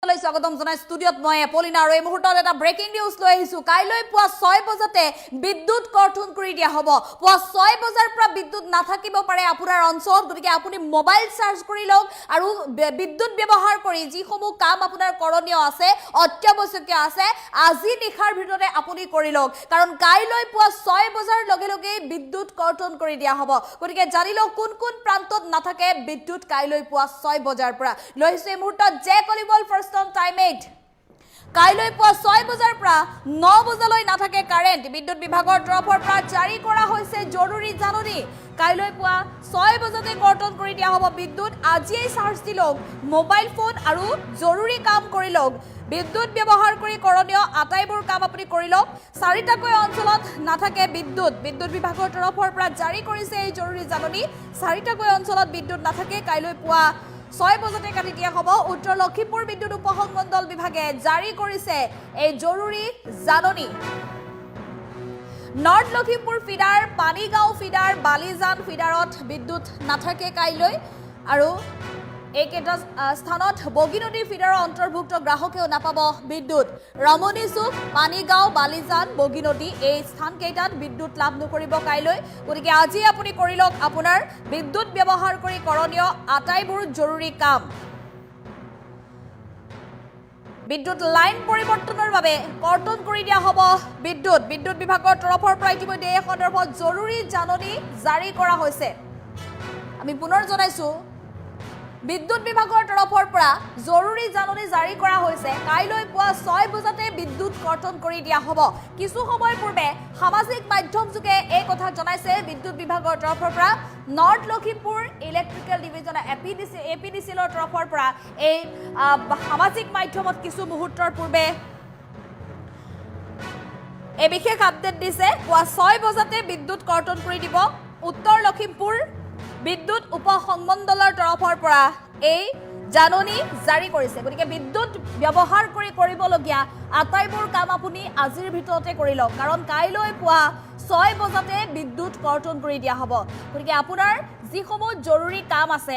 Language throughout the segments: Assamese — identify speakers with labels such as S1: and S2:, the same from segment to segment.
S1: স্বাগতম জনাই ষ্টুডিঅত মই এপলিনা আৰু এই মুহূৰ্তত এটা ব্ৰেকিং নিউজ লৈ আহিছো কাইলৈ পুৱা 6 বজাতে বিদ্যুৎ কৰ্তন কৰি দিয়া হ'ব পুৱা 6 বজাৰ পৰা বিদ্যুৎ নাথাকিব পাৰে আপোনাৰ অঞ্চলত গতিকে আপুনি মোবাইল চাৰ্জ কৰি লওক আৰু বিদ্যুৎ ব্যৱহাৰ কৰি যিসমূহ কাম আপোনাৰ কৰণীয় আছে অত্যাৱশ্যকীয় আছে আজি নিখাৰ ভিতৰতে আপুনি কৰি লওক কাৰণ কাইলৈ পুৱা 6 বজাৰ লগে লগে বিদ্যুৎ কৰ্তন কৰি দিয়া হ'ব গতিকে জানি লওক কোন কোন প্ৰান্তত নাথাকে বিদ্যুৎ কাইলৈ পুৱা 6 বজাৰ পৰা লৈছে এই মুহূৰ্তত জে কলিবল ফাৰ্ষ্ট টাইম 8 কাইলৈ পুৱা 6 বজাৰ পৰা 9 বজালৈ নাথাকে কাৰেণ্ট বিদ্যুৎ বিভাগৰ তৰফৰ পৰা জাৰি কৰা হৈছে জৰুৰী জাননী কাইলৈ পুৱা 6 বজাতে কৰ্তন কৰি দিয়া হ'ব বিদ্যুৎ আজিয়ে চাৰ্জ দি লওক মোবাইল ফোন আৰু জৰুৰী কাম কৰি লওক বিদ্যুৎ ব্যৱহাৰ কৰি কৰণীয় আটাইবোৰ কাম আপুনি কৰি লওক চাৰিটাকৈ অঞ্চলত নাথাকে বিদ্যুৎ বিভাগৰ তৰফৰ পৰা জাৰি কৰিছে এই জৰুৰী জাননী চাৰিটাকৈ অঞ্চলত বিদ্যুৎ নাথাকে কাইলৈ পুৱা 6 বজাতে কাটি দিয়া হ'ব উত্তৰ লখিমপুৰ বিদ্যুৎ উপসংমণ্ডল বিভাগে জাৰি কৰিছে এই জৰুৰী জাননী north Lakhimpur feeder Panigaon feeder Balijan ফিডাৰত বিদ্যুৎ নাথাকে কাইলৈ আৰু এইকেইটা স্থানত বগীনদী ফিডাৰৰ অন্তৰ্ভুক্ত গ্ৰাহকেও নাপাব বিদ্যুৎ ৰমণী চুক পানীগাঁও বালিজান বগীনদী এই স্থানকেইটাত বিদ্যুৎ লাভ নকৰিব কাইলৈ গতিকে আজি আপুনি কৰি লওক আপোনাৰ বিদ্যুৎ ব্যৱহাৰ কৰি কৰণীয় আটাইবোৰ জৰুৰী কাম বিদ্যুৎ লাইন পৰিৱৰ্তনৰ বাবে কৰ্তন কৰি দিয়া হ'ব বিদ্যুৎ বিভাগৰ তৰফৰ পৰা ইতিমধ্যে এই সন্দৰ্ভত জৰুৰী জাননী জাৰি কৰা হৈছে আমি পুনৰ জনাইছো বিদ্যুৎ বিভাগৰ তৰফৰ পৰা জৰুৰী জাননী জাৰি কৰা হৈছে কাইলৈ পুৱা 6 বজাতে বিদ্যুৎ কৰ্তন কৰি দিয়া হ'ব কিছু সময় পূৰ্বে সামাজিক মাধ্যম যোগে এই কথা জনাইছে বিদ্যুৎ বিভাগৰ তৰফৰ পৰা নৰ্থ লখিমপুৰ ইলেক্ট্ৰিকেল ডিভিজন এপিডিচিএলৰ তৰফৰ পৰা এই সামাজিক মাধ্যমত কিছু মুহূৰ্তৰ পূৰ্বে এই বিশেষ আপডেট দিছে পুৱা 6 বজাতে বিদ্যুৎ কৰ্তন কৰি দিব উত্তৰ লখিমপুৰ বিদ্যুৎ উপসংমণ্ডলৰ তৰফৰ পৰা এই জাননী জাৰি কৰিছে গতিকে বিদ্যুৎ ব্যৱহাৰ কৰি কৰিবলগীয়া আটাইবোৰ কাম আপুনি আজিৰ ভিতৰতে কৰি লওক কাৰণ কাইলৈ পুৱা 6 বজাতে বিদ্যুৎ কৰ্তন কৰি দিয়া হ'ব গতিকে আপোনাৰ যিসমূহ জৰুৰী কাম আছে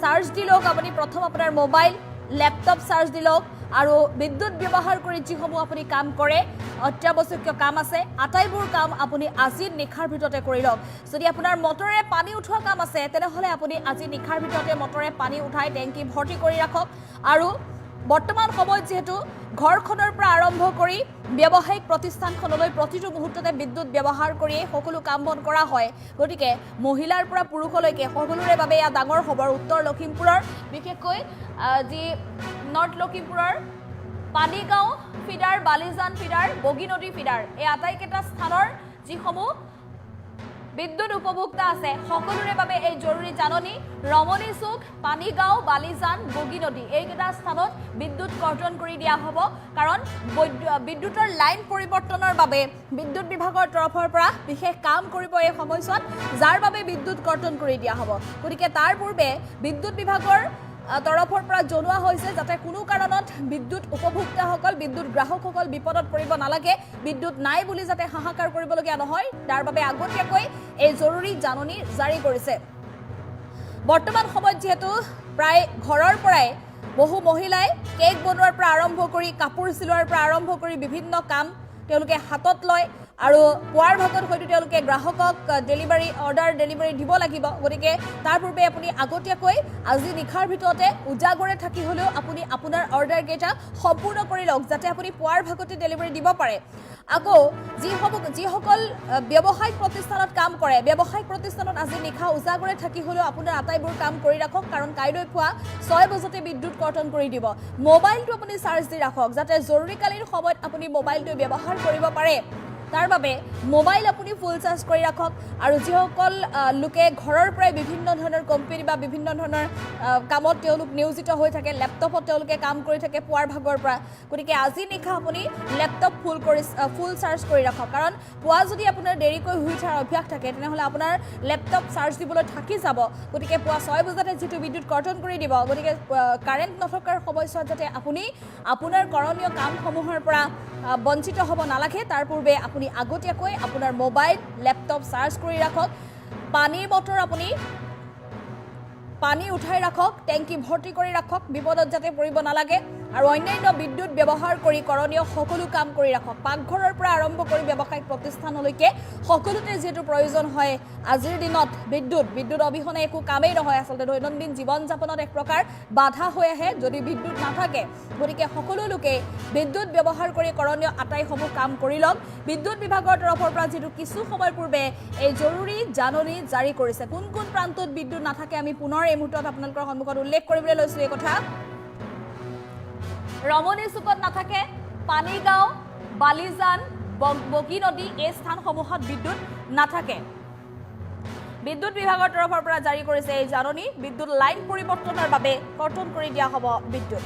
S1: চাৰ্জ দি লওক আপুনি প্ৰথম আপোনাৰ মোবাইল ল্যাপটপ চাৰ্জ দি লওক আৰু বিদ্যুৎ ব্যৱহাৰ কৰি যিসমূহ আপুনি কাম কৰে অত্যাৱশ্যকীয় কাম আছে আটাইবোৰ কাম আপুনি আজি নিখাৰ ভিতৰতে কৰি লওক যদি আপোনাৰ মটৰে পানী উঠোৱা কাম আছে তেনেহলে আপুনি আজি নিখাৰ ভিতৰতে মটৰে পানী উঠাই টেংকি ভৰ্তি কৰি ৰাখক আৰু বৰ্তমান সময়ত যেহেতু ঘৰখনৰ পৰা আৰম্ভ কৰি ব্যৱসায়িক প্ৰতিষ্ঠানখনলৈ প্ৰতিটো মুহূৰ্ততে বিদ্যুৎ ব্যৱহাৰ কৰি সকলো কাম বন কৰা হয় গতিকে মহিলাৰ পৰা পুৰুষলৈকে সকলোৰে বাবে এয়া ডাঙৰ খবৰ উত্তৰ লখিমপুৰৰ বিশেষকৈ যি নৰ্থ লখিমপুৰৰ Panigaon feeder Balijan feeder Boginadi feeder এই আটাইকেইটা স্থানৰ যিসমূহ বিদ্যুৎ উপভোক্তা আছে সকলোৰে বাবে এই জৰুৰী জাননী ৰমণী চুক পানীগাঁও বালিজান বগীনদী এইকেইটা স্থানত বিদ্যুৎ কৰ্তন কৰি দিয়া হ'ব কাৰণ বিদ্যুৎৰ লাইন পৰিৱৰ্তনৰ বাবে বিদ্যুৎ বিভাগৰ তৰফৰ পৰা বিশেষ কাম কৰিব এই সময়ছোৱাত যাৰ বাবে বিদ্যুৎ কৰ্তন কৰি দিয়া হ'ব গতিকে তাৰ পূৰ্বে বিদ্যুৎ বিভাগৰ তৰফৰ পৰা জনোৱা হৈছে যাতে কোনো কাৰণত বিদ্যুৎ উপভোক্তাসকল বিদ্যুৎ গ্ৰাহকসকল বিপদত পৰিব নালাগে বিদ্যুৎ নাই বুলি যাতে হাহাকাৰ কৰিবলগীয়া নহয় তাৰ বাবে আগতীয়াকৈ এই জৰুৰী জাননী জাৰি কৰিছে বৰ্তমান সময়ত যেহেতু প্ৰায় ঘৰৰ পৰাই বহু মহিলাই কেক বনোৱাৰ পৰা আৰম্ভ কৰি কাপোৰ চিলোৱাৰ পৰা আৰম্ভ কৰি বিভিন্ন কাম তেওঁলোকে হাতত লয় আৰু পুৱাৰ ভাগত হয়তো তেওঁলোকে গ্ৰাহকক অৰ্ডাৰ ডেলিভাৰী দিব লাগিব গতিকে তাৰ পূৰ্বে আপুনি আগতীয়াকৈ আজি নিখাৰ ভিতৰতে উজাগৰে থাকি হ'লেও আপুনি আপোনাৰ অৰ্ডাৰ কেইটা সম্পূৰ্ণ কৰি লওক যাতে আপুনি পুৱাৰ ভাগতে ডেলিভাৰী দিব পাৰে আকৌ যিসকল ব্যৱসায়িক প্ৰতিষ্ঠানত কাম কৰে ব্যৱসায়িক প্ৰতিষ্ঠানত আজি নিশা উজাগৰে থাকি হ'লেও আপোনাৰ আটাইবোৰ কাম কৰি ৰাখক কাৰণ কাইলৈ পুৱা 6 বজাতে বিদ্যুৎ কৰ্তন কৰি দিব মোবাইলটো আপুনি চাৰ্জ দি ৰাখক যাতে জৰুৰীকালীন সময়ত আপুনি মোবাইলটো ব্যৱহাৰ কৰিব পাৰে তাৰ বাবে মোবাইল আপুনি ফুল চাৰ্জ কৰি ৰাখক আৰু যিসকল লোকে ঘৰৰ পৰাই বিভিন্ন ধৰণৰ কোম্পানী বা বিভিন্ন ধৰণৰ কামত তেওঁলোক নিয়োজিত হৈ থাকে ল্যাপটপত তেওঁলোকে কাম কৰি থাকে পুৱাৰ ভাগৰ পৰা গতিকে আজি নিশা আপুনি ল্যাপটপ ফুল চাৰ্জ কৰি ৰাখক কাৰণ পুৱা যদি আপোনাৰ দেৰিকৈ শুই উঠাৰ অভ্যাস থাকে তেনেহলে আপোনাৰ ল্যাপটপ চাৰ্জ দিবলৈ থাকি যাব গতিকে পুৱা 6 বজাতে যেটো বিদ্যুৎ কৰ্তন কৰি দিব গতিকে কাৰেণ্ট নথকাৰ সময়ছোৱাত যাতে আপুনি আপোনাৰ কৰণীয় কামসমূহৰ পৰা বঞ্চিত হ'ব নালাগে তাৰ পূৰ্বে আপুনি আগতীয়াকৈ আপোনাৰ মোবাইল ল্যাপটপ চাৰ্জ কৰি ৰাখক পানীৰ মটৰ আপুনি পানী উঠাই ৰাখক টেংকি ভৰ্তি কৰি ৰাখক বিপদত যাতে পৰিব নালাগে আৰু অন্যান্য বিদ্যুৎ ব্যৱহাৰ কৰি কৰণীয় সকলো কাম কৰি ৰাখক পাকঘৰৰ পৰা আৰম্ভ কৰি ব্যৱসায়িক প্ৰতিষ্ঠানলৈকে সকলোতে যেটো প্ৰয়োজন হয় আজিৰ দিনত বিদ্যুৎ অবিহনে একো কামেই নহয় আসলে দৈনন্দিন জীৱন যাপনত এক প্ৰকাৰ বাধা হৈ আহে যদি বিদ্যুৎ নাথাকে গতিকে সকলো লোকে বিদ্যুৎ ব্যৱহাৰ কৰি কৰণীয় আটাইসমূহ কাম কৰি লওক বিদ্যুৎ বিভাগৰ তৰফৰ পৰা যেটো কিছু সময় পূৰ্বে এই জৰুৰী জাননী জাৰি কৰিছে কোন কোন প্ৰান্তত বিদ্যুৎ নাথাকে আমি পুনৰ এই মুহূৰ্তত আপোনালোকৰ সন্মুখত উল্লেখ কৰিবলৈ লৈছো এই কথা ৰমনী চুকত নাথাকে পানীগাঁও বালিজান বগী নদী এই স্থানসমূহত বিদ্যুৎ নাথাকে বিদ্যুৎ বিভাগৰ তৰফৰ পৰা জাৰি কৰিছে এই জাননী বিদ্যুৎ লাইন পৰিৱৰ্তনৰ বাবে কৰ্তন কৰি দিয়া হ'ব বিদ্যুৎ